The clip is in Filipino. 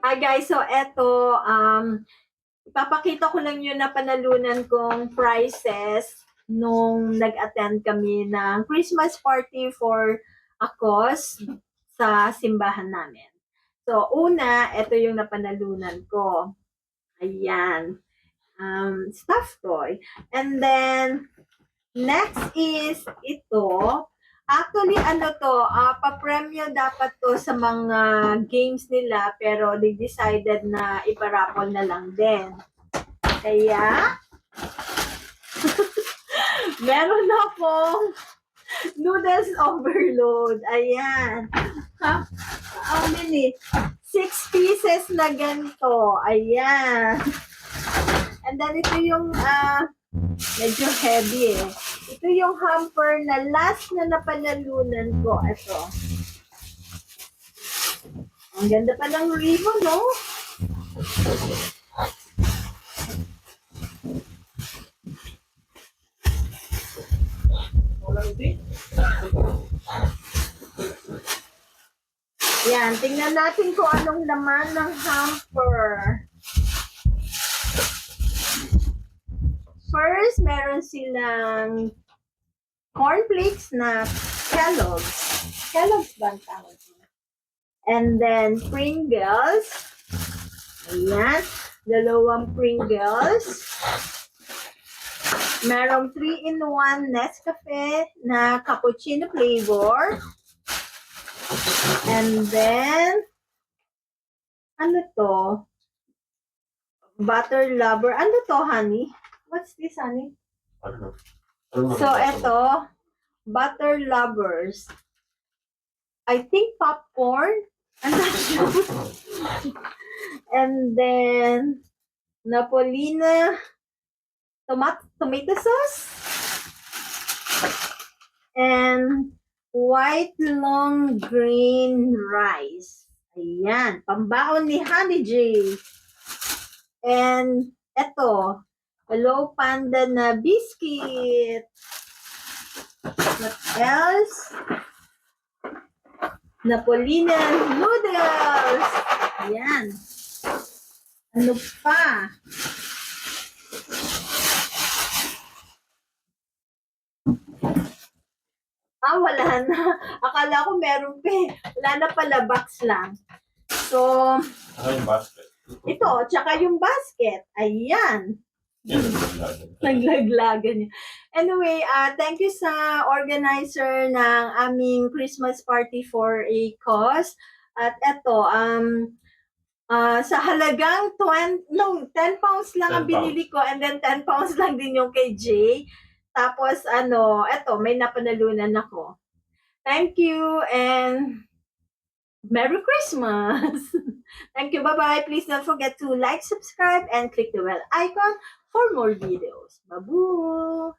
Hi guys, so eto, ipapakita ko lang yung napanalunan kong prizes nung nag-attend kami ng Christmas party for a cause sa simbahan namin. So, una, eto yung napanalunan ko. Ayan. Stuffed toy. And then, next is ito. Actually, ano to, pa-premyo dapat to sa mga games nila, pero they decided na iparapol na lang din. Kaya, meron akong noodles overload. Ayan. Ha? How many? 6 pieces na ganito. Ayan. And then ito yung medyo heavy eh. Ito yung hamper na last na napanalunan ko. Ito. Ang ganda pa ng ribbon, no? Yan, tingnan natin kung anong laman ng hamper. First, meron silang cornflakes na Kellogg's. Kellogg's ba ang tawag nila? And then, Pringles. Ayan. Dalawang Pringles. Merong 3-in-1 Nescafe na cappuccino flavor. And then, ano to? Butter lover. Ano to, honey? What's this, honey? I don't know. So, eto, butter lovers. I think popcorn. I'm not sure. And then, Napolina tomato sauce. And white long grain rice. Ayan, pambaon ni Honey J. And eto, Hello Panda na biscuit. What else? Napolina noodles. Ayan. Ano pa? Wala na. Akala ko meron pa eh. Wala na pala, box lang. So, Ano yung basket? ito, tsaka yung basket. Ayan. Naglaglagan niya. Anyway, thank you sa organizer ng aming Christmas party for a cause. At eto, sa halagang 10 pounds lang ang 10 pounds. binili ko and then 10 pounds lang din yung kay Jay. Tapos eto, may napanalunan ako. Thank you and Merry Christmas! Thank you, bye-bye. Please don't forget to like, subscribe, and click the bell icon for more videos. Babu!